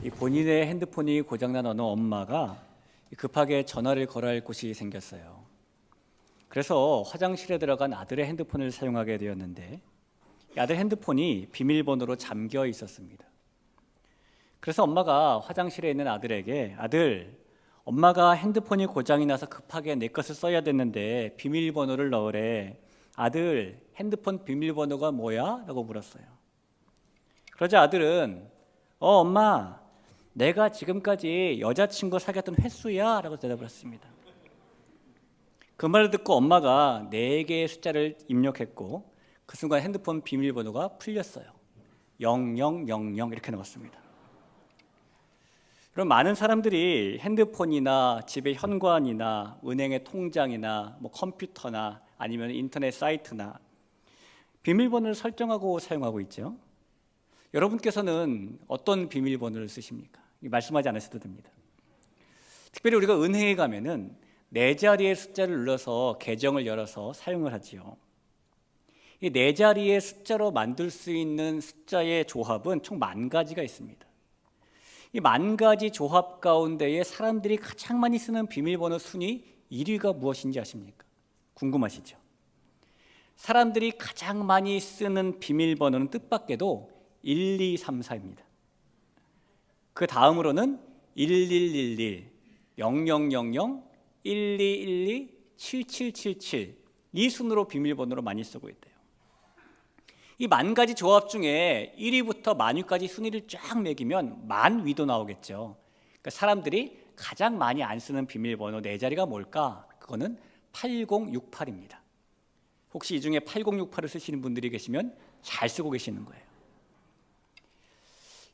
이 본인의 핸드폰이 고장난 어느 엄마가 급하게 전화를 걸어야 할 곳이 생겼어요. 그래서 화장실에 들어간 아들의 핸드폰을 사용하게 되었는데 이 아들 핸드폰이 비밀번호로 잠겨 있었습니다. 그래서 엄마가 화장실에 있는 아들에게 아들, 엄마가 핸드폰이 고장이 나서 급하게 내 것을 써야 됐는데 비밀번호를 넣으래. 아들, 핸드폰 비밀번호가 뭐야? 라고 물었어요. 그러자 아들은 엄마, 내가 지금까지 여자친구 사귀었던 횟수야 라고 대답을 했습니다. 그 말을 듣고 엄마가 4개의 숫자를 입력했고 그 순간 핸드폰 비밀번호가 풀렸어요. 0000 이렇게 나왔습니다. 그럼 많은 사람들이 핸드폰이나 집의 현관이나 은행의 통장이나 컴퓨터나 아니면 인터넷 사이트나 비밀번호를 설정하고 사용하고 있죠. 여러분께서는 어떤 비밀번호를 쓰십니까? 말씀하지 않으셔도 됩니다. 특별히 우리가 은행에 가면은 4자리의 숫자를 눌러서 계정을 열어서 사용을 하지요. 이 4자리의 숫자로 만들 수 있는 숫자의 조합은 총 10,000가지가 있습니다. 이 10,000가지 조합 가운데에 사람들이 가장 많이 쓰는 비밀번호 순위 1위가 무엇인지 아십니까? 궁금하시죠? 사람들이 가장 많이 쓰는 비밀번호는 뜻밖에도 1, 2, 3, 4입니다. 그 다음으로는 1111, 0000, 1212, 7777 이 순으로 비밀번호를 많이 쓰고 있대요. 이 10,000가지 조합 중에 1위부터 10,000위까지 순위를 쫙 매기면 10,000위도 나오겠죠. 그러니까 사람들이 가장 많이 안 쓰는 비밀번호 4자리가 뭘까? 그거는 8068입니다. 혹시 이 중에 8068을 쓰시는 분들이 계시면 잘 쓰고 계시는 거예요.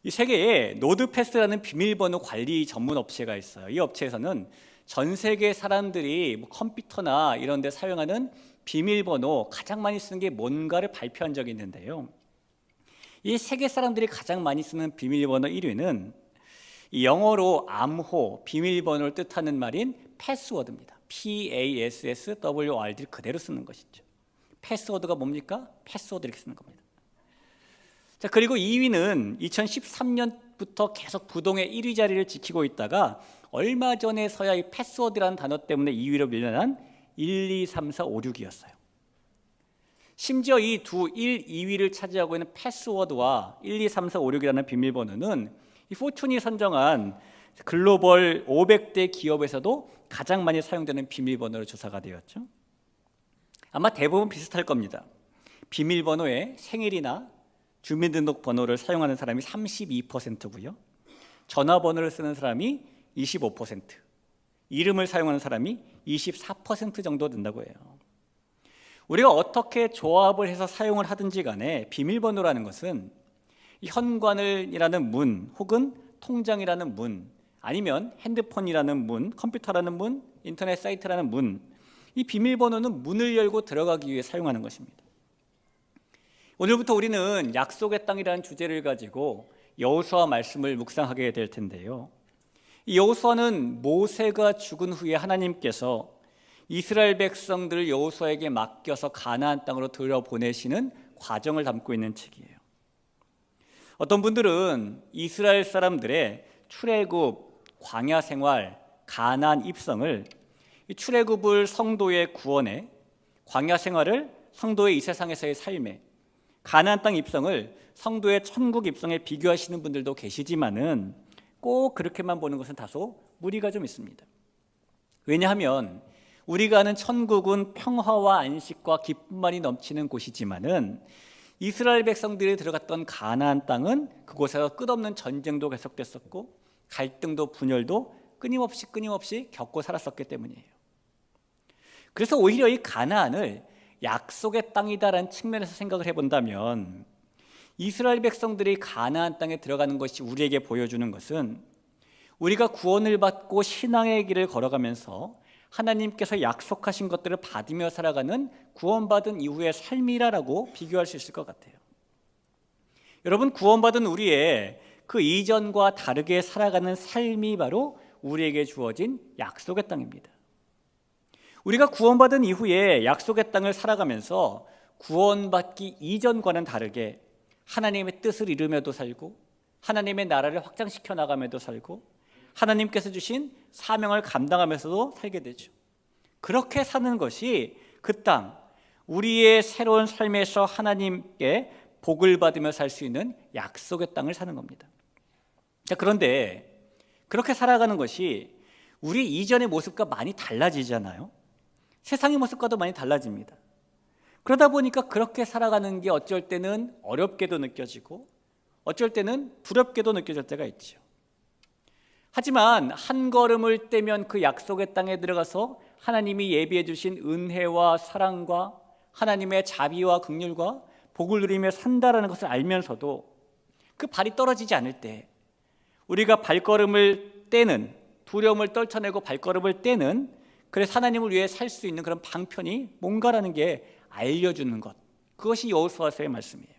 이 세계에 노드패스라는 비밀번호 관리 전문 업체가 있어요. 이 업체에서는 전 세계 사람들이 컴퓨터나 이런 데 사용하는 비밀번호 가장 많이 쓰는 게 뭔가를 발표한 적이 있는데요. 이 세계 사람들이 가장 많이 쓰는 비밀번호 1위는 이 영어로 암호, 비밀번호를 뜻하는 말인 패스워드입니다. PASSWORD 그대로 쓰는 것이죠. 패스워드가 뭡니까? 패스워드 이렇게 쓰는 겁니다. 자, 그리고 2위는 2013년부터 계속 부동의 1위 자리를 지키고 있다가 얼마 전에서야 이 패스워드라는 단어 때문에 2위로 밀려난 1, 2, 3, 4, 5, 6이었어요. 심지어 이 두 1, 2위를 차지하고 있는 패스워드와 1, 2, 3, 4, 5, 6이라는 비밀번호는 이 포춘이 선정한 글로벌 500대 기업에서도 가장 많이 사용되는 비밀번호로 조사가 되었죠. 아마 대부분 비슷할 겁니다. 비밀번호에 생일이나 주민등록번호를 사용하는 사람이 32%고요. 전화번호를 쓰는 사람이 25%, 이름을 사용하는 사람이 24% 정도 된다고 해요. 우리가 어떻게 조합을 해서 사용을 하든지 간에 비밀번호라는 것은 현관이라는 문 혹은 통장이라는 문 아니면 핸드폰이라는 문, 컴퓨터라는 문, 인터넷 사이트라는 문, 이 비밀번호는 문을 열고 들어가기 위해 사용하는 것입니다. 오늘부터 우리는 약속의 땅이라는 주제를 가지고 여호수아 말씀을 묵상하게 될 텐데요. 이 여호수아는 모세가 죽은 후에 하나님께서 이스라엘 백성들을 여호수아에게 맡겨서 가나안 땅으로 들여보내시는 과정을 담고 있는 책이에요. 어떤 분들은 이스라엘 사람들의 출애굽, 광야 생활, 가나안 입성을 출애굽을 성도의 구원에, 광야 생활을 성도의 이 세상에서의 삶에, 가나안 땅 입성을 성도의 천국 입성에 비교하시는 분들도 계시지만은 꼭 그렇게만 보는 것은 다소 무리가 좀 있습니다. 왜냐하면 우리가 아는 천국은 평화와 안식과 기쁨만이 넘치는 곳이지만은 이스라엘 백성들이 들어갔던 가나안 땅은 그곳에서 끝없는 전쟁도 계속됐었고 갈등도 분열도 끊임없이 겪고 살았었기 때문이에요. 그래서 오히려 이 가나안을 약속의 땅이다라는 측면에서 생각을 해본다면 이스라엘 백성들이 가나안 땅에 들어가는 것이 우리에게 보여주는 것은 우리가 구원을 받고 신앙의 길을 걸어가면서 하나님께서 약속하신 것들을 받으며 살아가는 구원받은 이후의 삶이라고 비교할 수 있을 것 같아요. 여러분, 구원받은 우리의 그 이전과 다르게 살아가는 삶이 바로 우리에게 주어진 약속의 땅입니다. 우리가 구원받은 이후에 약속의 땅을 살아가면서 구원받기 이전과는 다르게 하나님의 뜻을 이루며도 살고 하나님의 나라를 확장시켜 나가면서 살고 하나님께서 주신 사명을 감당하면서도 살게 되죠. 그렇게 사는 것이 그 땅, 우리의 새로운 삶에서 하나님께 복을 받으며 살 수 있는 약속의 땅을 사는 겁니다. 자, 그런데 그렇게 살아가는 것이 우리 이전의 모습과 많이 달라지잖아요. 세상의 모습과도 많이 달라집니다. 그러다 보니까 그렇게 살아가는 게 어쩔 때는 어렵게도 느껴지고 어쩔 때는 두렵게도 느껴질 때가 있죠. 하지만 한 걸음을 떼면 그 약속의 땅에 들어가서 하나님이 예비해 주신 은혜와 사랑과 하나님의 자비와 긍휼과 복을 누리며 산다라는 것을 알면서도 그 발이 떨어지지 않을 때 우리가 발걸음을 떼는, 두려움을 떨쳐내고 발걸음을 떼는, 그래서 하나님을 위해 살 수 있는 그런 방편이 뭔가라는 게 알려주는 것, 그것이 여호수아서의 말씀이에요.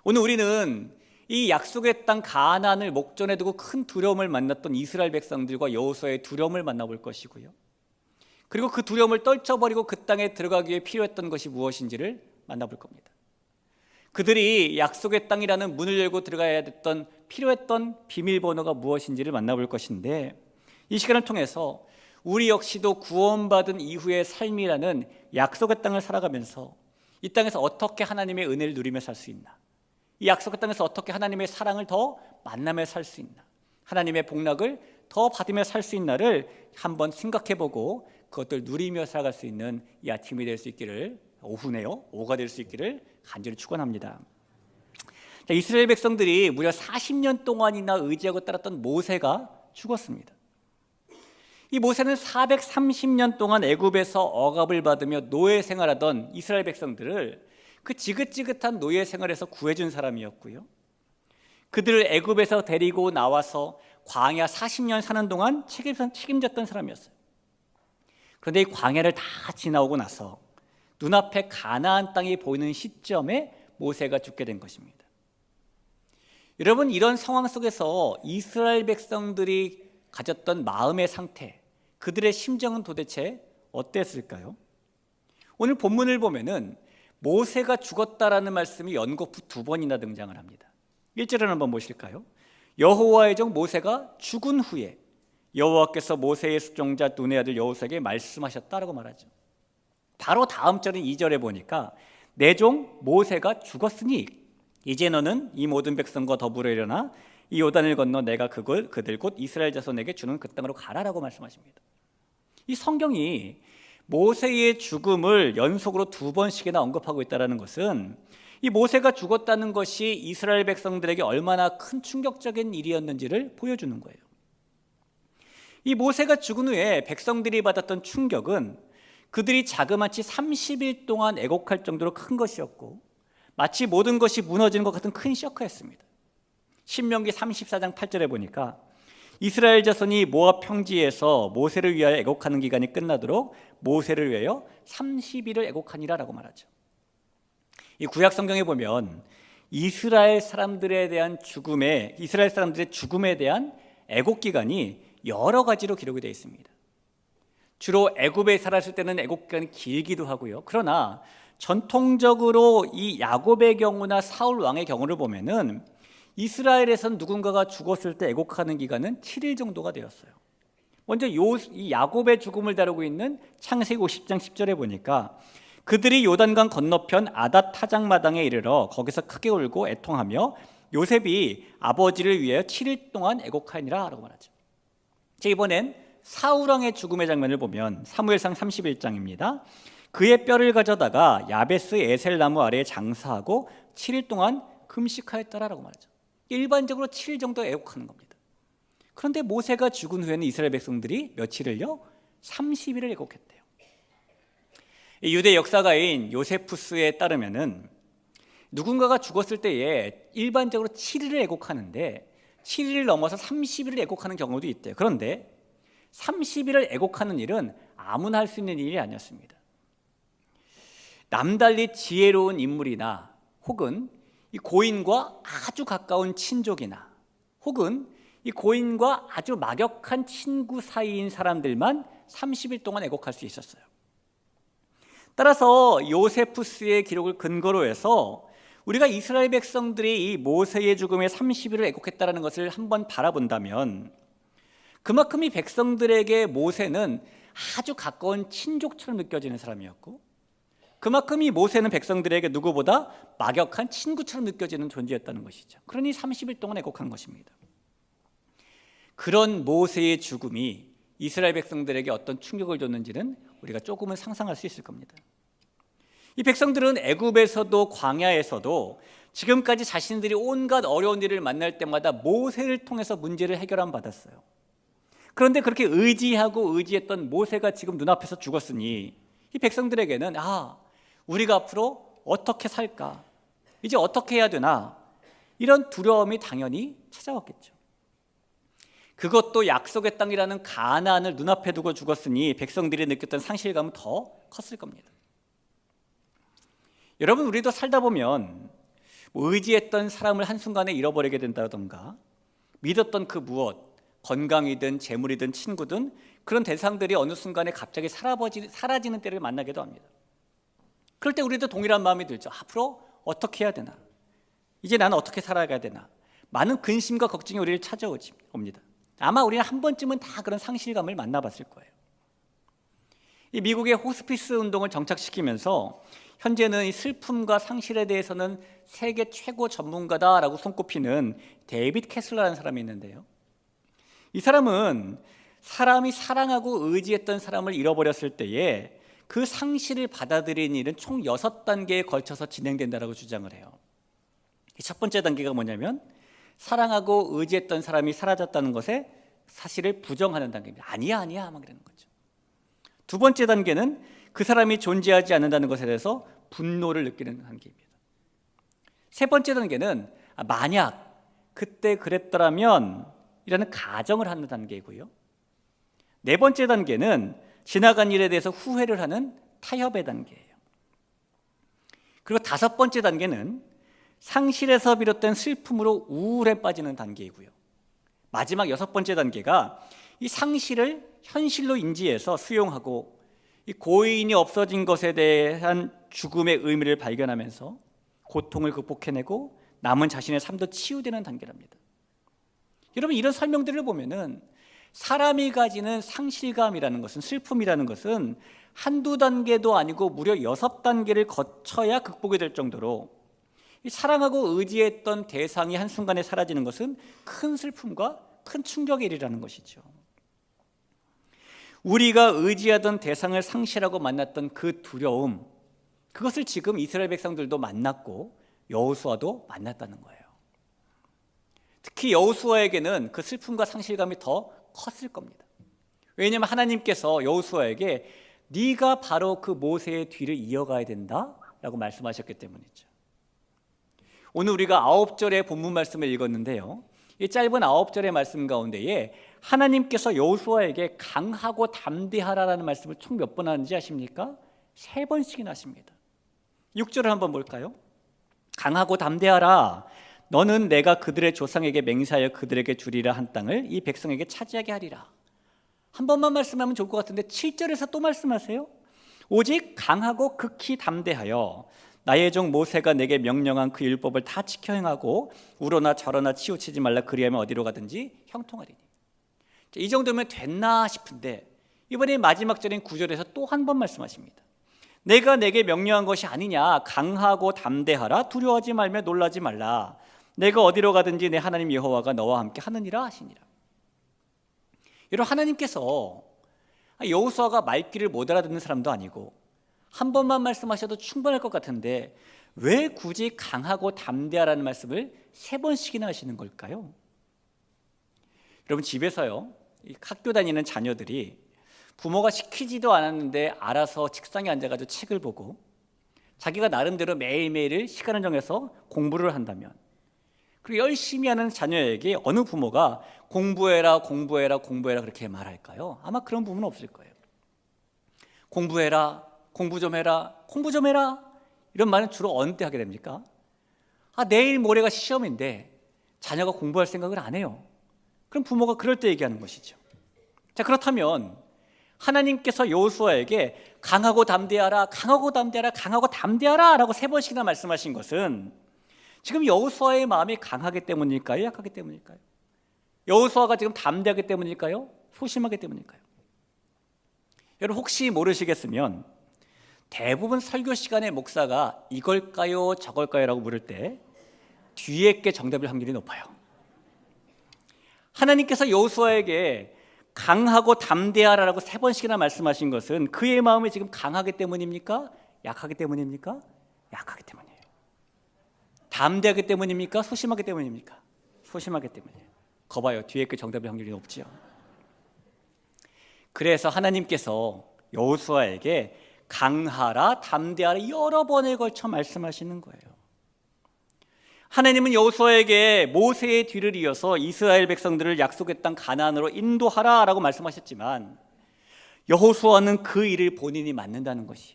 오늘 우리는 이 약속의 땅 가나안을 목전에 두고 큰 두려움을 만났던 이스라엘 백성들과 여호수아의 두려움을 만나볼 것이고요, 그리고 그 두려움을 떨쳐버리고 그 땅에 들어가기 위해 필요했던 것이 무엇인지를 만나볼 겁니다. 그들이 약속의 땅이라는 문을 열고 들어가야 됐던 필요했던 비밀번호가 무엇인지를 만나볼 것인데, 이 시간을 통해서 우리 역시도 구원받은 이후의 삶이라는 약속의 땅을 살아가면서 이 땅에서 어떻게 하나님의 은혜를 누리며 살 수 있나, 이 약속의 땅에서 어떻게 하나님의 사랑을 더 만나며 살 수 있나, 하나님의 복락을 더 받으며 살 수 있나를 한번 생각해보고 그것들 누리며 살아갈 수 있는 이 아침이 될 수 있기를, 오후가 될 수 있기를 간절히 축원합니다. 이스라엘 백성들이 무려 40년 동안이나 의지하고 따랐던 모세가 죽었습니다. 이 모세는 430년 동안 애굽에서 억압을 받으며 노예 생활하던 이스라엘 백성들을 그 지긋지긋한 노예 생활에서 구해준 사람이었고요, 그들을 애굽에서 데리고 나와서 광야 40년 사는 동안 책임졌던 사람이었어요. 그런데 이 광야를 다 지나오고 나서 눈앞에 가나안 땅이 보이는 시점에 모세가 죽게 된 것입니다. 여러분, 이런 상황 속에서 이스라엘 백성들이 가졌던 마음의 상태, 그들의 심정은 도대체 어땠을까요? 오늘 본문을 보면은 모세가 죽었다라는 말씀이 연거푸 2번이나 등장을 합니다. 1절을 한번 보실까요? 여호와의 종 모세가 죽은 후에 여호와께서 모세의 수종자 눈의 아들 여호수아에게 말씀하셨다라고 말하죠. 바로 다음 절인 2절에 보니까 내 종 모세가 죽었으니 이제 너는 이 모든 백성과 더불어 일어나 이 요단을 건너 내가 그들 곧 이스라엘 자손에게 주는 그 땅으로 가라라고 말씀하십니다. 이 성경이 모세의 죽음을 연속으로 2번씩이나 언급하고 있다는 것은 이 모세가 죽었다는 것이 이스라엘 백성들에게 얼마나 큰 충격적인 일이었는지를 보여주는 거예요. 이 모세가 죽은 후에 백성들이 받았던 충격은 그들이 자그마치 30일 동안 애곡할 정도로 큰 것이었고, 마치 모든 것이 무너지는 것 같은 큰 쇼크였습니다. 신명기 34장 8절에 보니까 이스라엘 자손이 모압 평지에서 모세를 위하여 애곡하는 기간이 끝나도록 모세를 위하여 30일을 애곡하니라 라고 말하죠. 이 구약 성경에 보면 이스라엘 사람들의 죽음에 대한 애곡 기간이 여러 가지로 기록이 되어 있습니다. 주로 애굽에 살았을 때는 애곡 기간이 길기도 하고요, 그러나 전통적으로 이 야곱의 경우나 사울 왕의 경우를 보면은 이스라엘에선 누군가가 죽었을 때 애곡하는 기간은 7일 정도가 되었어요. 먼저 이 야곱의 죽음을 다루고 있는 창세기 50장 10절에 보니까 그들이 요단강 건너편 아닷 타작마당에 이르러 거기서 크게 울고 애통하며 요셉이 아버지를 위하여 7일 동안 애곡하니라 라고 말하죠. 이번엔 사울왕의 죽음의 장면을 보면 사무엘상 31장입니다. 그의 뼈를 가져다가 야베스 에셀 나무 아래에 장사하고 7일 동안 금식하였더라라고 말하죠. 일반적으로 7일 정도 애곡하는 겁니다. 그런데 모세가 죽은 후에는 이스라엘 백성들이 며칠을요? 30일을 애곡했대요. 유대 역사가인 요세푸스에 따르면은 누군가가 죽었을 때에 일반적으로 7일을 애곡하는데 7일을 넘어서 30일을 애곡하는 경우도 있대요. 그런데 30일을 애곡하는 일은 아무나 할 수 있는 일이 아니었습니다. 남달리 지혜로운 인물이나 혹은 이 고인과 아주 가까운 친족이나 혹은 이 고인과 아주 막역한 친구 사이인 사람들만 30일 동안 애곡할 수 있었어요. 따라서 요세푸스의 기록을 근거로 해서 우리가 이스라엘 백성들이 이 모세의 죽음에 30일을 애곡했다는 것을 한번 바라본다면 그만큼 이 백성들에게 모세는 아주 가까운 친족처럼 느껴지는 사람이었고 그만큼 이 모세는 백성들에게 누구보다 막역한 친구처럼 느껴지는 존재였다는 것이죠. 그러니 30일 동안 애곡한 것입니다. 그런 모세의 죽음이 이스라엘 백성들에게 어떤 충격을 줬는지는 우리가 조금은 상상할 수 있을 겁니다. 이 백성들은 애굽에서도 광야에서도 지금까지 자신들이 온갖 어려운 일을 만날 때마다 모세를 통해서 문제를 해결함 받았어요. 그런데 그렇게 의지했던 모세가 지금 눈앞에서 죽었으니 이 백성들에게는 우리가 앞으로 어떻게 살까? 이제 어떻게 해야 되나? 이런 두려움이 당연히 찾아왔겠죠. 그것도 약속의 땅이라는 가나안을 눈앞에 두고 죽었으니 백성들이 느꼈던 상실감은 더 컸을 겁니다. 여러분, 우리도 살다 보면 의지했던 사람을 한순간에 잃어버리게 된다던가 믿었던 그 무엇, 건강이든 재물이든 친구든 그런 대상들이 어느 순간에 갑자기 사라지는 때를 만나기도 합니다. 그럴 때 우리도 동일한 마음이 들죠. 앞으로 어떻게 해야 되나? 이제 나는 어떻게 살아가야 되나? 많은 근심과 걱정이 우리를 찾아옵니다. 아마 우리는 한 번쯤은 다 그런 상실감을 만나봤을 거예요. 이 미국의 호스피스 운동을 정착시키면서 현재는 이 슬픔과 상실에 대해서는 세계 최고 전문가다라고 손꼽히는 데이빗 캐슬러라는 사람이 있는데요. 이 사람은 사람이 사랑하고 의지했던 사람을 잃어버렸을 때에 그 상실을 받아들이는 일은 총 6단계에 걸쳐서 진행된다고 주장을 해요. 첫 번째 단계가 뭐냐면 사랑하고 의지했던 사람이 사라졌다는 것에 사실을 부정하는 단계입니다. 아니야 막 그러는 거죠. 두 번째 단계는 그 사람이 존재하지 않는다는 것에 대해서 분노를 느끼는 단계입니다. 세 번째 단계는 만약 그때 그랬더라면 이라는 가정을 하는 단계이고요. 네 번째 단계는 지나간 일에 대해서 후회를 하는 타협의 단계예요. 그리고 다섯 번째 단계는 상실에서 비롯된 슬픔으로 우울에 빠지는 단계이고요. 마지막 여섯 번째 단계가 이 상실을 현실로 인지해서 수용하고 이 고인이 없어진 것에 대한 죽음의 의미를 발견하면서 고통을 극복해내고 남은 자신의 삶도 치유되는 단계랍니다. 여러분, 이런 설명들을 보면은 사람이 가지는 상실감이라는 것은, 슬픔이라는 것은 한두 단계도 아니고 무려 6단계를 거쳐야 극복이 될 정도로 사랑하고 의지했던 대상이 한순간에 사라지는 것은 큰 슬픔과 큰 충격의 일이라는 것이죠. 우리가 의지하던 대상을 상실하고 만났던 그 두려움, 그것을 지금 이스라엘 백성들도 만났고 여호수아도 만났다는 거예요. 특히 여호수아에게는 그 슬픔과 상실감이 더 컸을 겁니다. 왜냐하면 하나님께서 여호수아에게 네가 바로 그 모세의 뒤를 이어가야 된다라고 말씀하셨기 때문이죠. 오늘 우리가 9절의 본문 말씀을 읽었는데요, 이 짧은 9절의 말씀 가운데에 하나님께서 여호수아에게 강하고 담대하라라는 말씀을 총 몇 번 하는지 아십니까? 3번씩이나 하십니다. 6절을 한번 볼까요? 강하고 담대하라, 너는 내가 그들의 조상에게 맹세하여 그들에게 주리라 한 땅을 이 백성에게 차지하게 하리라. 한 번만 말씀하면 좋을 것 같은데 7절에서 또 말씀하세요. 오직 강하고 극히 담대하여 나의 종 모세가 내게 명령한 그 율법을 다 지켜 행하고 우러나 저러나 치우치지 말라. 그리하면 어디로 가든지 형통하리니. 이 정도면 됐나 싶은데 이번에 마지막 절인 9절에서 또 한 번 말씀하십니다. 내가 내게 명령한 것이 아니냐. 강하고 담대하라. 두려워하지 말며 놀라지 말라. 내가 어디로 가든지 내 하나님 여호와가 너와 함께 하느니라 하시니라. 여러분, 하나님께서 여호수아가 말귀를 못 알아듣는 사람도 아니고 한 번만 말씀하셔도 충분할 것 같은데 왜 굳이 강하고 담대하라는 말씀을 3번씩이나 하시는 걸까요? 여러분, 집에서요, 학교 다니는 자녀들이 부모가 시키지도 않았는데 알아서 책상에 앉아가지고 책을 보고 자기가 나름대로 매일매일 시간을 정해서 공부를 한다면, 그리고 열심히 하는 자녀에게 어느 부모가 공부해라 그렇게 말할까요? 아마 그런 부모는 없을 거예요. 공부해라, 공부 좀 해라 이런 말은 주로 어느 때 하게 됩니까? 내일 모레가 시험인데 자녀가 공부할 생각을 안 해요. 그럼 부모가 그럴 때 얘기하는 것이죠. 자, 그렇다면 하나님께서 여호수아에게 강하고 담대하라 라고 3번씩이나 말씀하신 것은 지금 여호수아의 마음이 강하기 때문일까요? 약하기 때문일까요? 여호수아가 지금 담대하기 때문일까요? 소심하기 때문일까요? 여러분 혹시 모르시겠으면 대부분 설교 시간에 목사가 이걸까요? 저걸까요? 라고 물을 때 뒤에 게 정답일 확률이 높아요. 하나님께서 여호수아에게 강하고 담대하라고 3번씩이나 말씀하신 것은 그의 마음이 지금 강하기 때문입니까? 약하기 때문입니까? 약하기 때문이에요. 담대하기 때문입니까? 소심하기 때문입니까? 소심하기 때문이에요. 거봐요, 뒤에 게 정답일 확률이 높지요. 그래서 하나님께서 여호수아에게 강하라, 담대하라 여러 번에 걸쳐 말씀하시는 거예요. 하나님은 여호수아에게 모세의 뒤를 이어서 이스라엘 백성들을 약속의 땅 가나안으로 인도하라 라고 말씀하셨지만 여호수아는 그 일을 본인이 맡는다는 것이,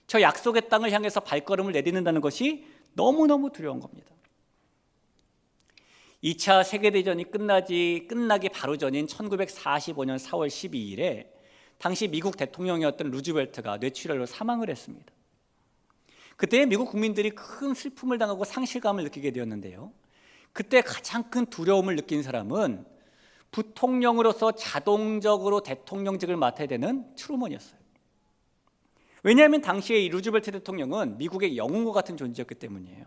저 약속의 땅을 향해서 발걸음을 내딛는다는 것이 너무너무 두려운 겁니다. 2차 세계대전이 끝나기 바로 전인 1945년 4월 12일에 당시 미국 대통령이었던 루즈벨트가 뇌출혈로 사망을 했습니다. 그때 미국 국민들이 큰 슬픔을 당하고 상실감을 느끼게 되었는데요, 그때 가장 큰 두려움을 느낀 사람은 부통령으로서 자동적으로 대통령직을 맡아야 되는 트루먼이었어요. 왜냐하면 당시에 이 루즈벨트 대통령은 미국의 영웅과 같은 존재였기 때문이에요.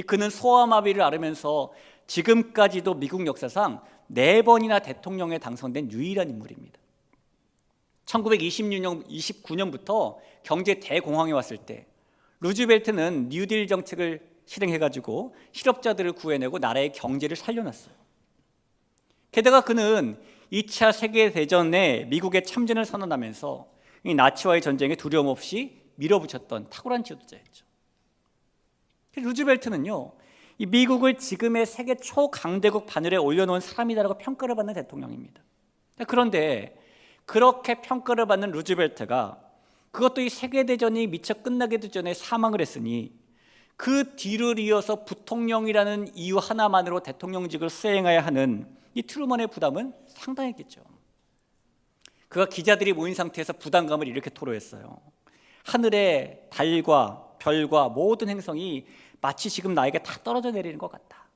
그는 소아마비를 앓으면서 지금까지도 미국 역사상 4번이나 대통령에 당선된 유일한 인물입니다. 1929년부터 경제 대공황이 왔을 때 루즈벨트는 뉴딜 정책을 실행해가지고 실업자들을 구해내고 나라의 경제를 살려놨어요. 게다가 그는 2차 세계대전에 미국의 참전을 선언하면서 이 나치와의 전쟁에 두려움 없이 밀어붙였던 탁월한 지도자였죠. 루즈벨트는요, 이 미국을 지금의 세계 초강대국 바늘에 올려놓은 사람이다라고 평가를 받는 대통령입니다. 그런데 그렇게 평가를 받는 루즈벨트가 그것도 이 세계대전이 미처 끝나기도 전에 사망을 했으니 그 뒤를 이어서 부통령이라는 이유 하나만으로 대통령직을 수행해야 하는 이 트루먼의 부담은 상당했겠죠. 그가 기자들이 모인 상태에서 부담감을 이렇게 토로했어요. 하늘의 달과 별과 모든 행성이 마치 지금 나에게 다 떨어져 내리는 것 같다.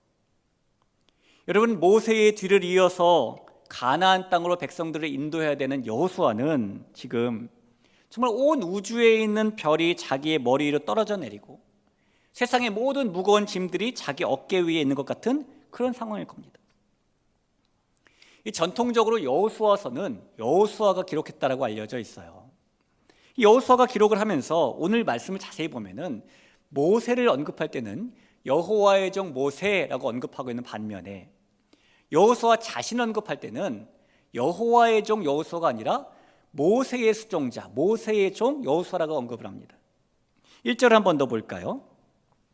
여러분, 모세의 뒤를 이어서 가나안 땅으로 백성들을 인도해야 되는 여호수아는 지금 정말 온 우주에 있는 별이 자기의 머리 위로 떨어져 내리고 세상의 모든 무거운 짐들이 자기 어깨 위에 있는 것 같은 그런 상황일 겁니다. 이 전통적으로 여호수아서는 여호수아가 기록했다라고 알려져 있어요. 이 여호수아가 기록을 하면서 오늘 말씀을 자세히 보면은 모세를 언급할 때는 여호와의 종 모세라고 언급하고 있는 반면에 여호수아 자신을 언급할 때는 여호와의 종 여호수아가 아니라 모세의 수종자, 모세의 종 여호수아라고 언급을 합니다. 1절 한 번 더 볼까요?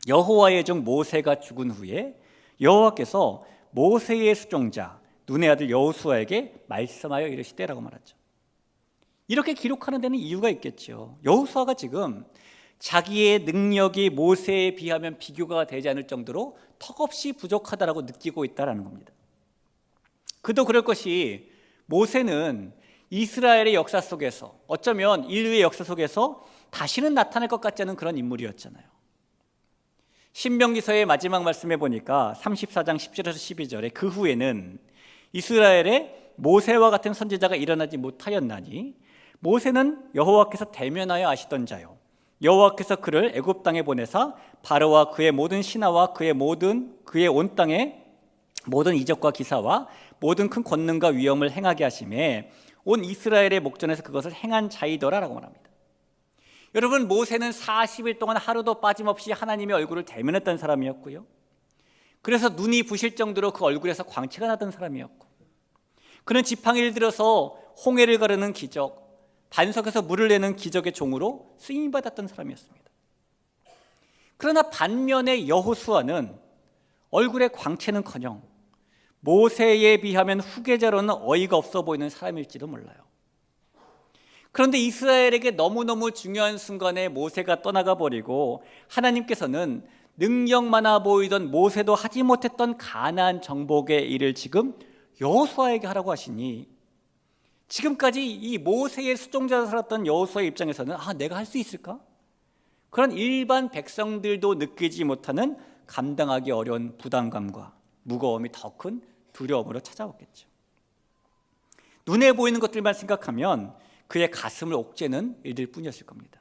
여호와의 종 모세가 죽은 후에 여호와께서 모세의 수종자 눈의 아들 여호수아에게 말씀하여 이르시되라고 말하죠. 이렇게 기록하는 데는 이유가 있겠죠. 여호수아가 지금 자기의 능력이 모세에 비하면 비교가 되지 않을 정도로 턱없이 부족하다라고 느끼고 있다는 겁니다. 그도 그럴 것이 모세는 이스라엘의 역사 속에서, 어쩌면 인류의 역사 속에서 다시는 나타날 것 같지 않은 그런 인물이었잖아요. 신명기서의 마지막 말씀에 보니까 34장 10절에서 12절에 그 후에는 이스라엘에 모세와 같은 선지자가 일어나지 못하였나니 모세는 여호와께서 대면하여 아시던 자요 여호와께서 그를 애굽 땅에 보내사 바로와 그의 모든 신하와 그의 온 땅의 모든 이적과 기사와 모든 큰 권능과 위엄을 행하게 하심에 온 이스라엘의 목전에서 그것을 행한 자이더라라고 말합니다. 여러분, 모세는 40일 동안 하루도 빠짐없이 하나님의 얼굴을 대면했던 사람이었고요, 그래서 눈이 부실 정도로 그 얼굴에서 광채가 나던 사람이었고, 그는 지팡이를 들어서 홍해를 가르는 기적, 반석에서 물을 내는 기적의 종으로 쓰임받았던 사람이었습니다. 그러나 반면에 여호수아는 얼굴의 광채는커녕 모세에 비하면 후계자로는 어이가 없어 보이는 사람일지도 몰라요. 그런데 이스라엘에게 너무너무 중요한 순간에 모세가 떠나가 버리고 하나님께서는 능력 많아 보이던 모세도 하지 못했던 가나안 정복의 일을 지금 여호수아에게 하라고 하시니, 지금까지 이 모세의 수종자로 살았던 여호수아의 입장에서는 내가 할 수 있을까? 그런 일반 백성들도 느끼지 못하는 감당하기 어려운 부담감과 무거움이 더 큰 두려움으로 찾아왔겠죠. 눈에 보이는 것들만 생각하면 그의 가슴을 옥죄는 일들 뿐이었을 겁니다.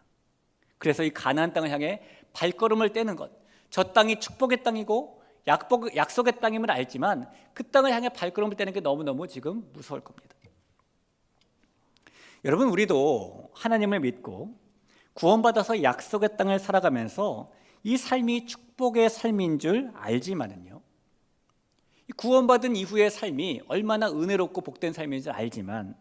그래서 이 가나안 땅을 향해 발걸음을 떼는 것, 저 땅이 축복의 땅이고 약속의 땅임을 알지만 그 땅을 향해 발걸음을 떼는 게 너무너무 지금 무서울 겁니다. 여러분, 우리도 하나님을 믿고 구원받아서 약속의 땅을 살아가면서 이 삶이 축복의 삶인 줄 알지만은요, 구원받은 이후의 삶이 얼마나 은혜롭고 복된 삶인지 알지만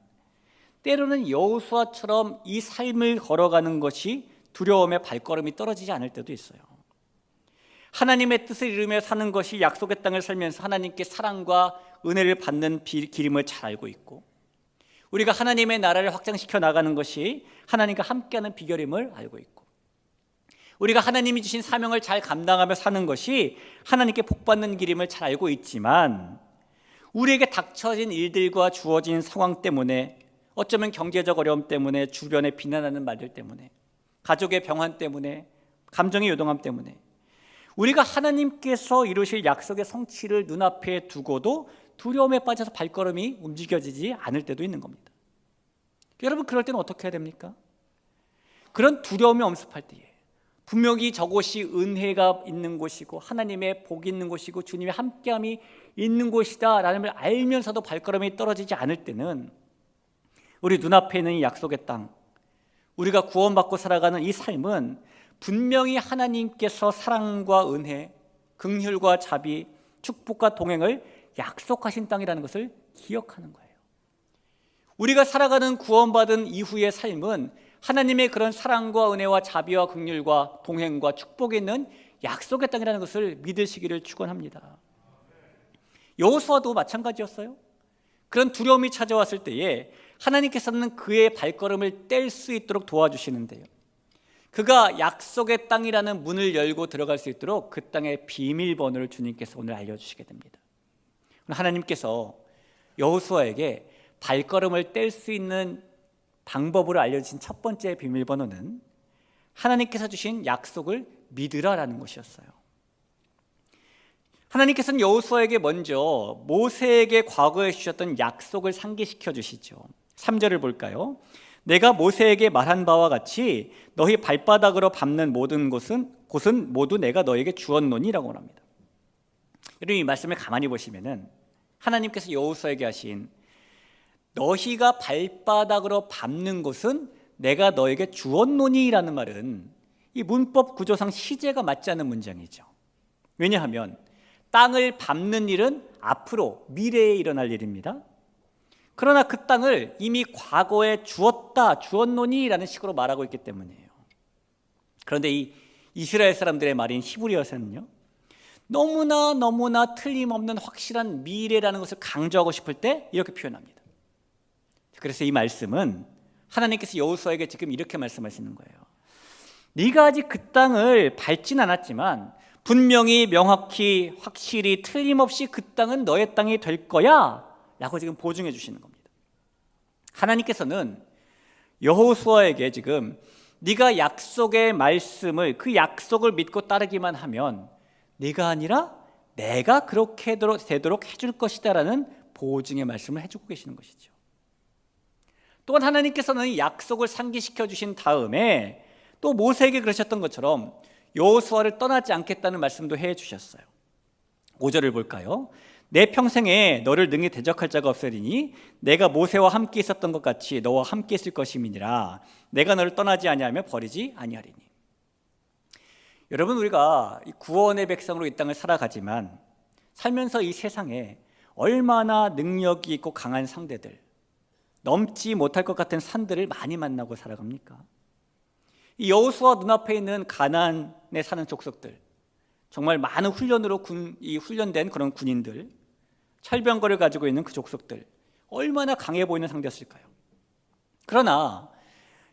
때로는 여호수아처럼 이 삶을 걸어가는 것이 두려움의 발걸음이 떨어지지 않을 때도 있어요. 하나님의 뜻을 이루며 사는 것이 약속의 땅을 살면서 하나님께 사랑과 은혜를 받는 길임을 잘 알고 있고, 우리가 하나님의 나라를 확장시켜 나가는 것이 하나님과 함께하는 비결임을 알고 있고, 우리가 하나님이 주신 사명을 잘 감당하며 사는 것이 하나님께 복받는 길임을 잘 알고 있지만, 우리에게 닥쳐진 일들과 주어진 상황 때문에, 어쩌면 경제적 어려움 때문에, 주변에 비난하는 말들 때문에, 가족의 병환 때문에, 감정의 요동함 때문에 우리가 하나님께서 이루실 약속의 성취를 눈앞에 두고도 두려움에 빠져서 발걸음이 움직여지지 않을 때도 있는 겁니다. 여러분, 그럴 때는 어떻게 해야 됩니까? 그런 두려움이 엄습할 때에 분명히 저곳이 은혜가 있는 곳이고 하나님의 복이 있는 곳이고 주님의 함께함이 있는 곳이다 라는 걸 알면서도 발걸음이 떨어지지 않을 때는 우리 눈앞에 있는 이 약속의 땅, 우리가 구원받고 살아가는 이 삶은 분명히 하나님께서 사랑과 은혜, 긍휼과 자비, 축복과 동행을 약속하신 땅이라는 것을 기억하는 거예요. 우리가 살아가는 구원받은 이후의 삶은 하나님의 그런 사랑과 은혜와 자비와 긍휼과 동행과 축복이 있는 약속의 땅이라는 것을 믿으시기를 축원합니다. 여호수아도 마찬가지였어요. 그런 두려움이 찾아왔을 때에 하나님께서는 그의 발걸음을 뗄 수 있도록 도와주시는데요, 그가 약속의 땅이라는 문을 열고 들어갈 수 있도록 그 땅의 비밀번호를 주님께서 오늘 알려주시게 됩니다. 하나님께서 여호수아에게 발걸음을 뗄 수 있는 방법으로 알려주신 첫 번째 비밀번호는 하나님께서 주신 약속을 믿으라라는 것이었어요. 하나님께서는 여호수아에게 먼저 모세에게 과거에 주셨던 약속을 상기시켜 주시죠. 3절을 볼까요? 내가 모세에게 말한 바와 같이 너희 발바닥으로 밟는 모든 곳은 모두 내가 너에게 주었노니라고 합니다. 여러분, 이 말씀을 가만히 보시면은 하나님께서 여호수아에게 하신 너희가 발바닥으로 밟는 곳은 내가 너에게 주었노니라는 말은 이 문법 구조상 시제가 맞지 않는 문장이죠. 왜냐하면 땅을 밟는 일은 앞으로 미래에 일어날 일입니다. 그러나 그 땅을 이미 과거에 주었노니라는 식으로 말하고 있기 때문이에요. 그런데 이 이스라엘 사람들의 말인 히브리어에서는요, 너무나 틀림없는 확실한 미래라는 것을 강조하고 싶을 때 이렇게 표현합니다. 그래서 이 말씀은 하나님께서 여호수아에게 지금 이렇게 말씀하시는 거예요. 네가 아직 그 땅을 밟진 않았지만 분명히 명확히 확실히 틀림없이 그 땅은 너의 땅이 될 거야 라고 지금 보증해 주시는 겁니다. 하나님께서는 여호수아에게 지금 네가 약속의 말씀을, 그 약속을 믿고 따르기만 하면 네가 아니라 내가 그렇게 되도록 해줄 것이다 라는 보증의 말씀을 해주고 계시는 것이죠. 또한 하나님께서는 약속을 상기시켜 주신 다음에 또 모세에게 그러셨던 것처럼 여호수아를 떠나지 않겠다는 말씀도 해 주셨어요. 5절을 볼까요? 내 평생에 너를 능히 대적할 자가 없으리니 내가 모세와 함께 있었던 것 같이 너와 함께 있을 것임이니라. 내가 너를 떠나지 아니하며 버리지 아니하리니. 여러분, 우리가 구원의 백성으로 이 땅을 살아가지만 살면서 이 세상에 얼마나 능력이 있고 강한 상대들, 넘지 못할 것 같은 산들을 많이 만나고 살아갑니까? 이 여호수아 눈앞에 있는 가나안에 사는 족속들, 정말 많은 훈련으로 훈련된 그런 군인들, 철병거를 가지고 있는 그 족속들, 얼마나 강해 보이는 상대였을까요? 그러나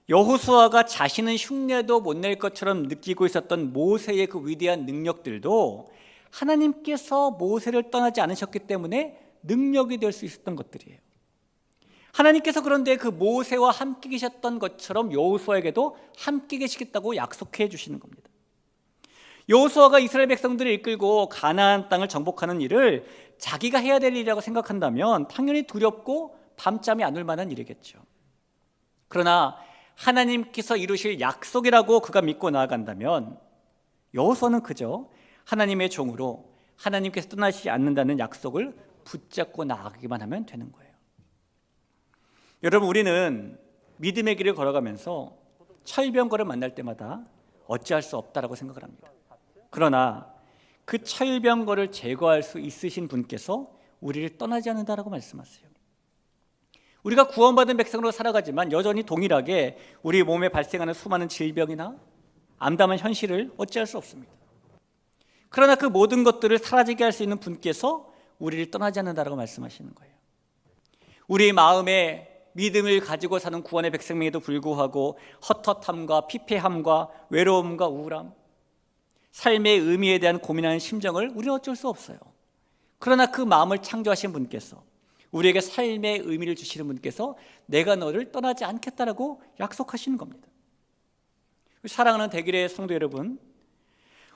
여호수아가 자신은 흉내도 못 낼 것처럼 느끼고 있었던 모세의 그 위대한 능력들도 하나님께서 모세를 떠나지 않으셨기 때문에 능력이 될 수 있었던 것들이에요. 하나님께서 그런데 그 모세와 함께 계셨던 것처럼 여호수아에게도 함께 계시겠다고 약속해 주시는 겁니다. 여호수아가 이스라엘 백성들을 이끌고 가나안 땅을 정복하는 일을 자기가 해야 될 일이라고 생각한다면 당연히 두렵고 밤잠이 안 올 만한 일이겠죠. 그러나 하나님께서 이루실 약속이라고 그가 믿고 나아간다면 여호수아는 그저 하나님의 종으로 하나님께서 떠나시지 않는다는 약속을 붙잡고 나아가기만 하면 되는 거예요. 여러분, 우리는 믿음의 길을 걸어가면서 철병거를 만날 때마다 어찌할 수 없다라고 생각을 합니다. 그러나 그 철병거를 제거할 수 있으신 분께서 우리를 떠나지 않는다라고 말씀하세요. 우리가 구원받은 백성으로 살아가지만 여전히 동일하게 우리 몸에 발생하는 수많은 질병이나 암담한 현실을 어찌할 수 없습니다. 그러나 그 모든 것들을 사라지게 할 수 있는 분께서 우리를 떠나지 않는다라고 말씀하시는 거예요. 우리 마음에 믿음을 가지고 사는 구원의 백성에도 불구하고 헛헛함과 피폐함과 외로움과 우울함, 삶의 의미에 대한 고민하는 심정을 우리는 어쩔 수 없어요. 그러나 그 마음을 창조하신 분께서, 우리에게 삶의 의미를 주시는 분께서 내가 너를 떠나지 않겠다라고 약속하시는 겁니다. 사랑하는 대길의 성도 여러분,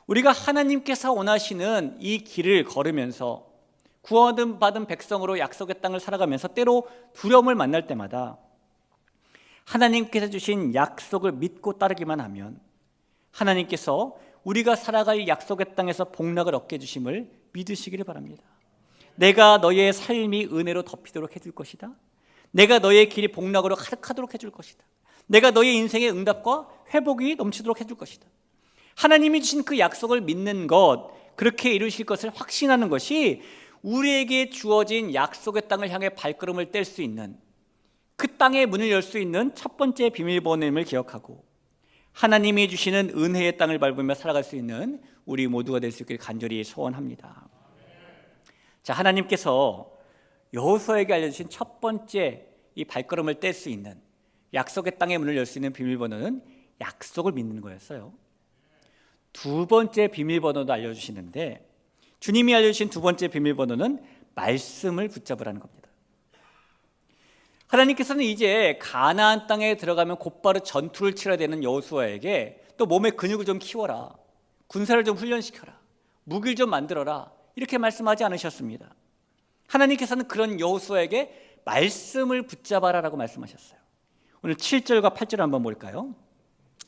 우리가 하나님께서 원하시는 이 길을 걸으면서 구원받은 백성으로 약속의 땅을 살아가면서 때로 두려움을 만날 때마다 하나님께서 주신 약속을 믿고 따르기만 하면 하나님께서 우리가 살아갈 약속의 땅에서 복락을 얻게 해주심을 믿으시기를 바랍니다. 내가 너의 삶이 은혜로 덮이도록 해줄 것이다. 내가 너의 길이 복락으로 가득하도록 해줄 것이다. 내가 너의 인생의 응답과 회복이 넘치도록 해줄 것이다. 하나님이 주신 그 약속을 믿는 것, 그렇게 이루실 것을 확신하는 것이 우리에게 주어진 약속의 땅을 향해 발걸음을 뗄 수 있는, 그 땅의 문을 열 수 있는 첫 번째 비밀번호임을 기억하고 하나님이 주시는 은혜의 땅을 밟으며 살아갈 수 있는 우리 모두가 될 수 있기를 간절히 소원합니다. 자, 하나님께서 여호수아에게 알려주신 첫 번째 이 발걸음을 뗄 수 있는, 약속의 땅의 문을 열 수 있는 비밀번호는 약속을 믿는 거였어요. 두 번째 비밀번호도 알려주시는데, 주님이 알려주신 두 번째 비밀번호는 말씀을 붙잡으라는 겁니다. 하나님께서는 이제 가나안 땅에 들어가면 곧바로 전투를 치러야 되는 여호수아에게 또 몸의 근육을 좀 키워라, 군사를 좀 훈련시켜라, 무기를 좀 만들어라, 이렇게 말씀하지 않으셨습니다. 하나님께서는 그런 여호수아에게 말씀을 붙잡아라라고 말씀하셨어요. 오늘 7절과 8절 한번 볼까요?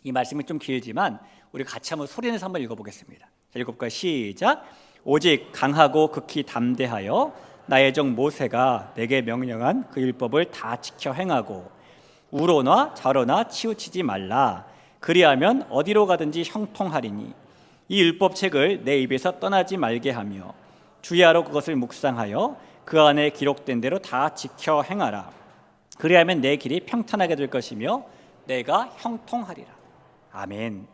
이 말씀이 좀 길지만 우리 같이 한번 소리내서 한번 읽어보겠습니다. 자, 읽어볼까요? 시작. 오직 강하고 극히 담대하여 나의 종 모세가 내게 명령한 그 율법을 다 지켜 행하고 우로나 좌로나 치우치지 말라. 그리하면 어디로 가든지 형통하리니 이 율법책을 내 입에서 떠나지 말게 하며 주야로 그것을 묵상하여 그 안에 기록된 대로 다 지켜 행하라. 그리하면 내 길이 평탄하게 될 것이며 내가 형통하리라. 아멘.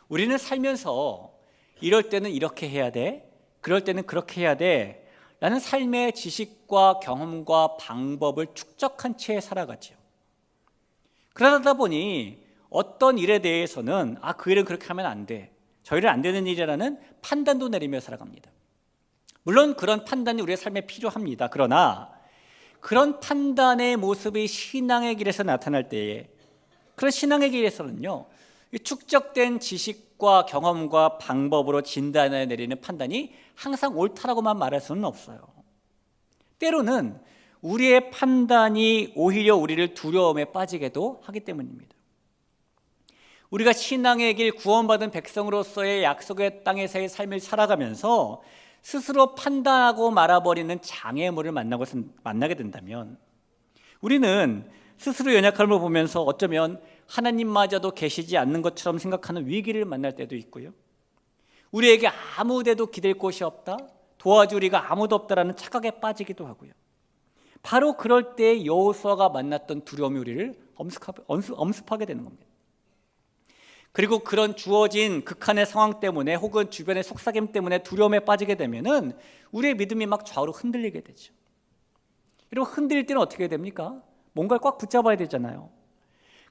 우리는 살면서 이럴 때는 이렇게 해야 돼, 그럴 때는 그렇게 해야 돼 라는 삶의 지식과 경험과 방법을 축적한 채 살아가죠. 그러다 보니 어떤 일에 대해서는 그 일은 그렇게 하면 안 돼, 저 일은 안 되는 일이라는 판단도 내리며 살아갑니다. 물론 그런 판단이 우리의 삶에 필요합니다. 그러나 그런 판단의 모습이 신앙의 길에서 나타날 때에, 그런 신앙의 길에서는요, 축적된 지식과 경험과 방법으로 진단해 내리는 판단이 항상 옳다라고만 말할 수는 없어요. 때로는 우리의 판단이 오히려 우리를 두려움에 빠지게도 하기 때문입니다. 우리가 신앙의 길, 구원받은 백성으로서의 약속의 땅에서의 삶을 살아가면서 스스로 판단하고 말아버리는 장애물을 만나게 된다면 우리는 스스로 연약함을 보면서 어쩌면 하나님마저도 계시지 않는 것처럼 생각하는 위기를 만날 때도 있고요, 우리에게 아무데도 기댈 곳이 없다, 도와주리가 아무도 없다라는 착각에 빠지기도 하고요. 바로 그럴 때 여호수아가 만났던 두려움이 우리를 엄습하게 되는 겁니다. 그리고 그런 주어진 극한의 상황 때문에 혹은 주변의 속삭임 때문에 두려움에 빠지게 되면은 우리의 믿음이 막 좌우로 흔들리게 되죠. 그리고 흔들릴 때는 어떻게 됩니까? 뭔가를 꽉 붙잡아야 되잖아요.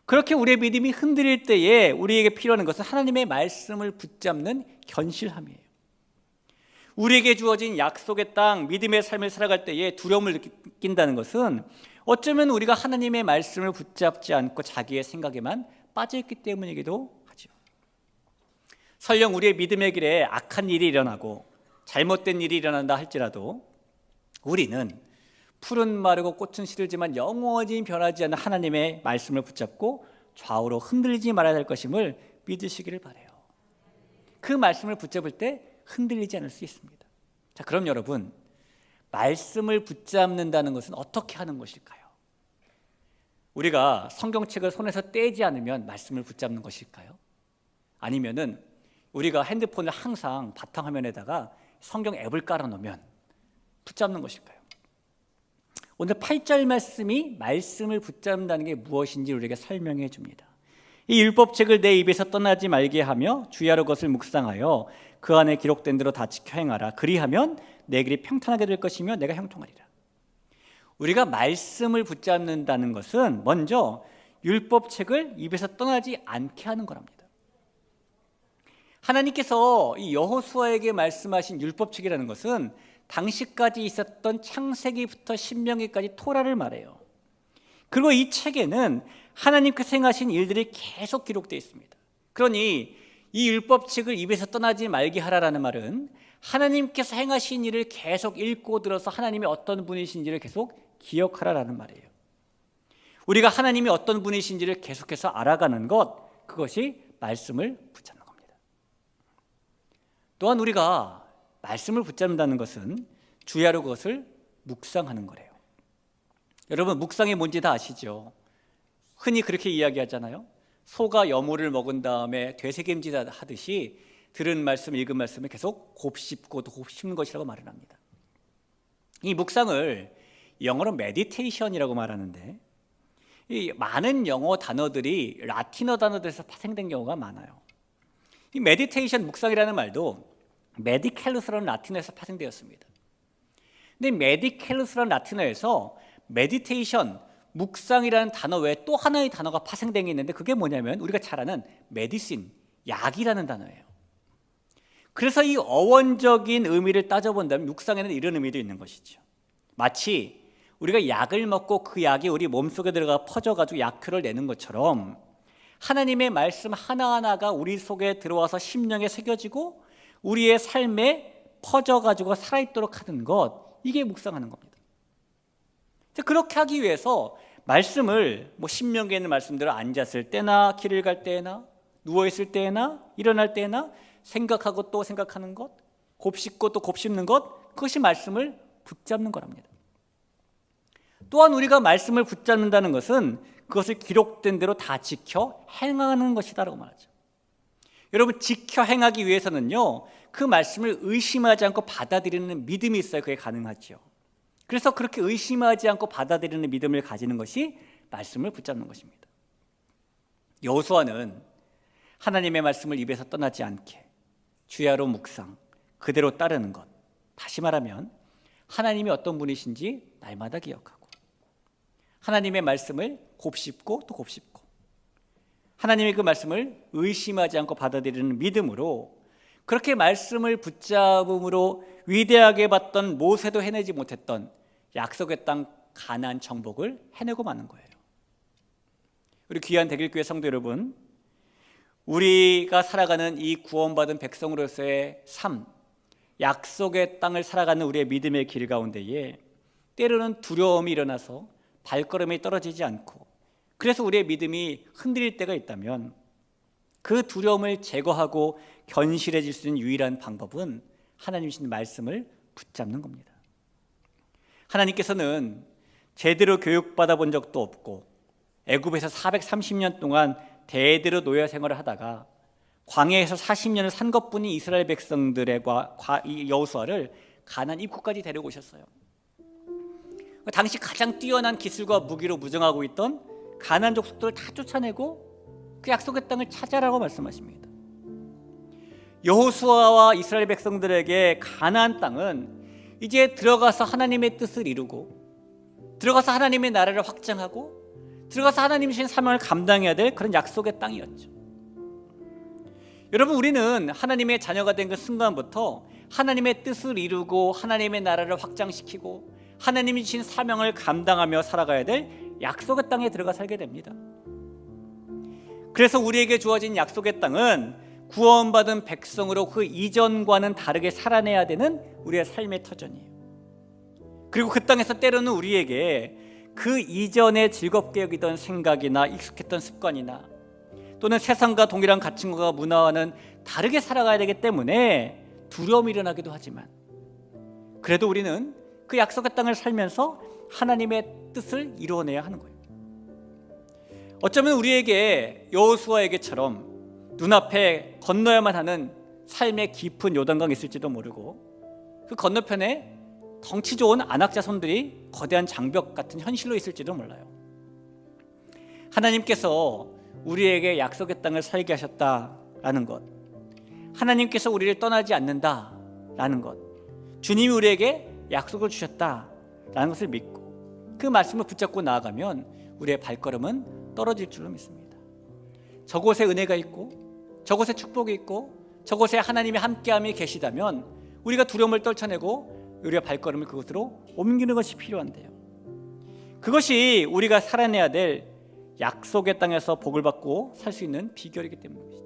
그렇게 우리의 믿음이 흔들릴 때에 우리에게 필요한 것은 하나님의 말씀을 붙잡는 견실함이에요. 우리에게 주어진 약속의 땅, 믿음의 삶을 살아갈 때에 두려움을 느낀다는 것은 어쩌면 우리가 하나님의 말씀을 붙잡지 않고 자기의 생각에만 빠져있기 때문이기도 하죠. 설령 우리의 믿음의 길에 악한 일이 일어나고 잘못된 일이 일어난다 할지라도 우리는 풀은 마르고 꽃은 시들지만 영원히 변하지 않는 하나님의 말씀을 붙잡고 좌우로 흔들리지 말아야 할 것임을 믿으시기를 바라요. 그 말씀을 붙잡을 때 흔들리지 않을 수 있습니다. 자, 그럼 여러분, 말씀을 붙잡는다는 것은 어떻게 하는 것일까요? 우리가 성경책을 손에서 떼지 않으면 말씀을 붙잡는 것일까요? 아니면은 우리가 핸드폰을 항상 바탕화면에다가 성경 앱을 깔아놓으면 붙잡는 것일까요? 오늘 8절 말씀이 말씀을 붙잡는다는 게 무엇인지 우리에게 설명해 줍니다. 이 율법책을 내 입에서 떠나지 말게 하며 주야로 그것을 묵상하여 그 안에 기록된 대로 다 지켜 행하라. 그리하면 내 길이 평탄하게 될 것이며 내가 형통하리라. 우리가 말씀을 붙잡는다는 것은 먼저 율법책을 입에서 떠나지 않게 하는 거랍니다. 하나님께서 이 여호수아에게 말씀하신 율법책이라는 것은 당시까지 있었던 창세기부터 신명기까지 토라를 말해요. 그리고 이 책에는 하나님께서 행하신 일들이 계속 기록되어 있습니다. 그러니 이 율법책을 입에서 떠나지 말게 하라라는 말은 하나님께서 행하신 일을 계속 읽고 들어서 하나님이 어떤 분이신지를 계속 기억하라라는 말이에요. 우리가 하나님이 어떤 분이신지를 계속해서 알아가는 것, 그것이 말씀을 붙잡는 겁니다. 또한 우리가 말씀을 붙잡는다는 것은 주야로 그것을 묵상하는 거래요. 여러분, 묵상이 뭔지 다 아시죠? 흔히 그렇게 이야기하잖아요. 소가 여물을 먹은 다음에 되새김질 하듯이 들은 말씀, 읽은 말씀을 계속 곱씹고 또 곱씹는 것이라고 말을 합니다. 이 묵상을 영어로 메디테이션이라고 말하는데, 이 많은 영어 단어들이 라틴어 단어들에서 파생된 경우가 많아요. 이 메디테이션, 묵상이라는 말도 메디켈루스라는 라틴어에서 파생되었습니다. 근데 메디켈루스라는 라틴어에서 메디테이션, 묵상이라는 단어 외에 또 하나의 단어가 파생된 게 있는데 그게 뭐냐면 우리가 잘 아는 메디신, 약이라는 단어예요. 그래서 이 어원적인 의미를 따져본다면 묵상에는 이런 의미도 있는 것이죠. 마치 우리가 약을 먹고 그 약이 우리 몸속에 들어가 퍼져가지고 약효를 내는 것처럼 하나님의 말씀 하나하나가 우리 속에 들어와서 심령에 새겨지고 우리의 삶에 퍼져가지고 살아있도록 하는 것, 이게 묵상하는 겁니다. 그렇게 하기 위해서 말씀을 신명기에 있는 말씀대로 앉았을 때나 길을 갈 때나 누워있을 때나 일어날 때나 생각하고 또 생각하는 것, 곱씹고 또 곱씹는 것, 그것이 말씀을 붙잡는 거랍니다. 또한 우리가 말씀을 붙잡는다는 것은 그것을 기록된 대로 다 지켜 행하는 것이다라고 말하죠. 여러분, 지켜 행하기 위해서는요, 그 말씀을 의심하지 않고 받아들이는 믿음이 있어야 그게 가능하죠. 그래서 그렇게 의심하지 않고 받아들이는 믿음을 가지는 것이 말씀을 붙잡는 것입니다. 여호수아는 하나님의 말씀을 입에서 떠나지 않게 주야로 묵상, 그대로 따르는 것, 다시 말하면 하나님이 어떤 분이신지 날마다 기억하고 하나님의 말씀을 곱씹고 또 곱씹고 하나님의 그 말씀을 의심하지 않고 받아들이는 믿음으로 그렇게 말씀을 붙잡음으로 위대하게 봤던 모세도 해내지 못했던 약속의 땅 가나안 정복을 해내고 마는 거예요. 우리 귀한 대길교회 성도 여러분, 우리가 살아가는 이 구원받은 백성으로서의 삶, 약속의 땅을 살아가는 우리의 믿음의 길 가운데에 때로는 두려움이 일어나서 발걸음이 떨어지지 않고 그래서 우리의 믿음이 흔들릴 때가 있다면 그 두려움을 제거하고 견실해질 수 있는 유일한 방법은 하나님 주신 말씀을 붙잡는 겁니다. 하나님께서는 제대로 교육받아 본 적도 없고 애굽에서 430년 동안 대대로 노예 생활을 하다가 광야에서 40년을 산 것뿐인 이스라엘 백성들의 여호수아를 가나안 입구까지 데려오셨어요. 당시 가장 뛰어난 기술과 무기로 무장하고 있던 가나안 족속들을 다 쫓아내고 그 약속의 땅을 찾아라고 말씀하십니다. 여호수아와 이스라엘 백성들에게 가나안 땅은 이제 들어가서 하나님의 뜻을 이루고 들어가서 하나님의 나라를 확장하고 들어가서 하나님이 주신 사명을 감당해야 될 그런 약속의 땅이었죠. 여러분, 우리는 하나님의 자녀가 된 그 순간부터 하나님의 뜻을 이루고 하나님의 나라를 확장시키고 하나님이 주신 사명을 감당하며 살아가야 될 약속의 땅에 들어가 살게 됩니다. 그래서 우리에게 주어진 약속의 땅은 구원받은 백성으로 그 이전과는 다르게 살아내야 되는 우리의 삶의 터전이에요. 그리고 그 땅에서 때로는 우리에게 그 이전에 즐겁게 여기던 생각이나 익숙했던 습관이나 또는 세상과 동일한 가치관과 문화와는 다르게 살아가야 되기 때문에 두려움이 일어나기도 하지만, 그래도 우리는 그 약속의 땅을 살면서 하나님의 뜻을 이루어내야 하는 거예요. 어쩌면 우리에게 여호수아에게처럼 눈앞에 건너야만 하는 삶의 깊은 요단강이 있을지도 모르고, 그 건너편에 덩치 좋은 안악자손들이 거대한 장벽 같은 현실로 있을지도 몰라요. 하나님께서 우리에게 약속의 땅을 살게 하셨다라는 것, 하나님께서 우리를 떠나지 않는다라는 것, 주님이 우리에게 약속을 주셨다라는 것을 믿고 그 말씀을 붙잡고 나아가면 우리의 발걸음은 떨어질 줄로 믿습니다. 저곳에 은혜가 있고 저곳에 축복이 있고 저곳에 하나님의 함께함이 계시다면 우리가 두려움을 떨쳐내고 우리의 발걸음을 그곳으로 옮기는 것이 필요한데요. 그것이 우리가 살아내야 될 약속의 땅에서 복을 받고 살 수 있는 비결이기 때문이죠.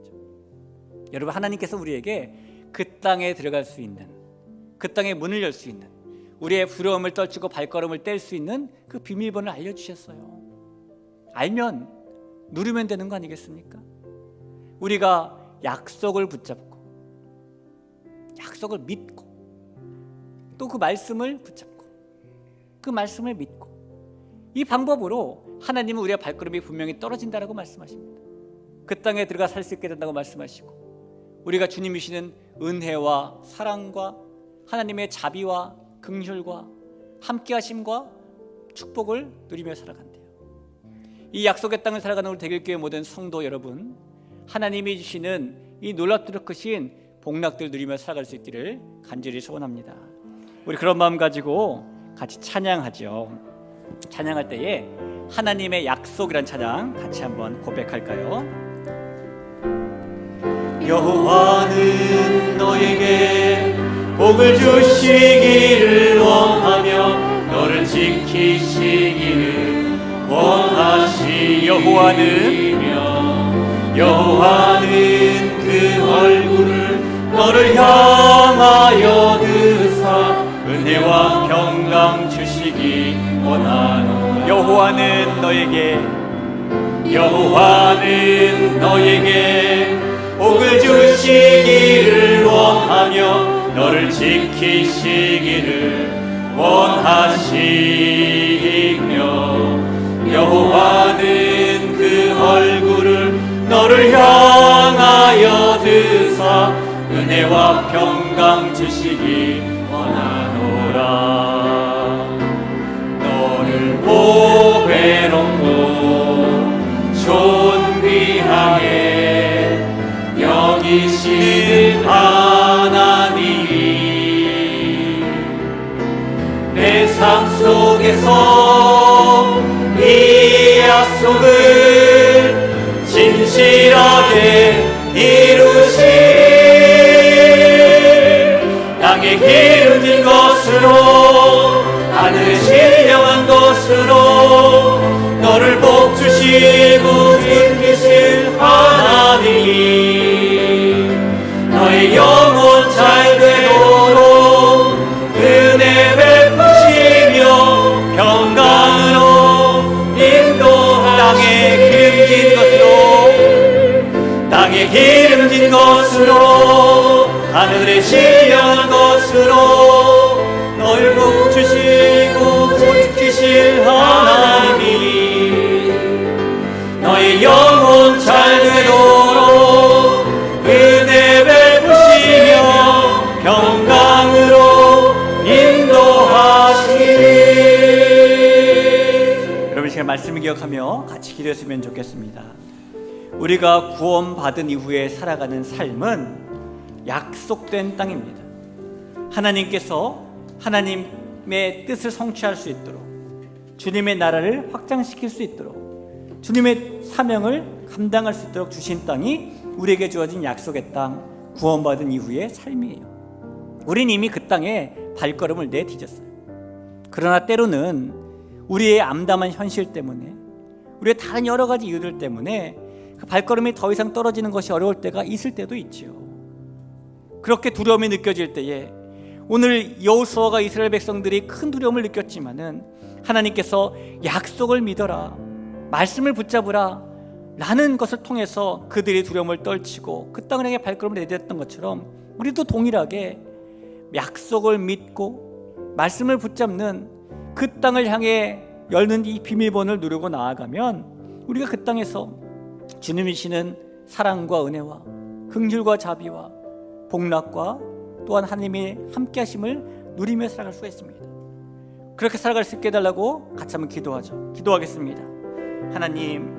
여러분, 하나님께서 우리에게 그 땅에 들어갈 수 있는, 그 땅의 문을 열 수 있는, 우리의 두려움을 떨치고 발걸음을 뗄 수 있는 그 비밀번호를 알려주셨어요. 알면 누리면 되는 거 아니겠습니까? 우리가 약속을 붙잡고 약속을 믿고 또 그 말씀을 붙잡고 그 말씀을 믿고 이 방법으로 하나님은 우리의 발걸음이 분명히 떨어진다라고 말씀하십니다. 그 땅에 들어가 살 수 있게 된다고 말씀하시고, 우리가 주님이 주시는 은혜와 사랑과 하나님의 자비와 긍휼과 함께하심과 축복을 누리며 살아간대요. 이 약속의 땅을 살아가는 우리 대길교회 모든 성도 여러분, 하나님이 주시는 이 놀랍도록 크신 복락들 누리며 살아갈 수 있기를 간절히 소원합니다. 우리 그런 마음 가지고 같이 찬양하죠. 찬양할 때에 하나님의 약속이란 찬양 같이 한번 고백할까요? 여호와는 너에게 복을 주시기를 원하며 너를 지키시기를 원하시며, 여호와는 그 얼굴을 너를 향하여 드사 은혜와 평강 주시기 원하노라. 여호와는 너에게 복을 주시기를 원하며 너를 지키시기를 원하시며, 여호와는 그 얼굴을 너를 향하여 드사 은혜와 평강 주시기 원하노라. 너를 보배롭고 존귀하게 여기시는 하나님이 내 삶 속에서 이 약속을 진실하게 이루실, 땅에 기름진 것으로 하늘에 신령한 것으로 너를 복주시고 지키실 하나님이 너의 영혼 잘 되도록 은혜 베푸시며 평강으로 인도하시니, 땅에 기름진 것으로 하늘에 신령한 것으로 너를 복주시고 지키실 하나님이 너의 영혼 잘 되도록 은혜 베푸시며 평강으로 인도하시니. 여러분, 제가 말씀을 기억하며 같이 기도했으면 좋겠습니다. 우리가 구원받은 이후에 살아가는 삶은 약속된 땅입니다. 하나님께서 하나님의 뜻을 성취할 수 있도록, 주님의 나라를 확장시킬 수 있도록, 주님의 사명을 감당할 수 있도록 주신 땅이 우리에게 주어진 약속의 땅, 구원받은 이후의 삶이에요. 우린 이미 그 땅에 발걸음을 내디뎠어요. 그러나 때로는 우리의 암담한 현실 때문에, 우리의 다른 여러 가지 이유들 때문에 그 발걸음이 더 이상 떨어지는 것이 어려울 때가 있을 때도 있지요. 그렇게 두려움이 느껴질 때에 오늘 여호수아가 이스라엘 백성들이 큰 두려움을 느꼈지만은 하나님께서 약속을 믿어라, 말씀을 붙잡으라 라는 것을 통해서 그들이 두려움을 떨치고 그 땅을 향해 발걸음을 내딛었던 것처럼 우리도 동일하게 약속을 믿고 말씀을 붙잡는 그 땅을 향해 열는 이 비밀번호를 누르고 나아가면 우리가 그 땅에서 주님이 주시는 사랑과 은혜와 긍휼과 자비와 복락과 또한 하나님의 함께 하심을 누리며 살아갈 수가 있습니다. 그렇게 살아갈 수 있게 해달라고 같이 한번 기도하죠. 기도하겠습니다. 하나님,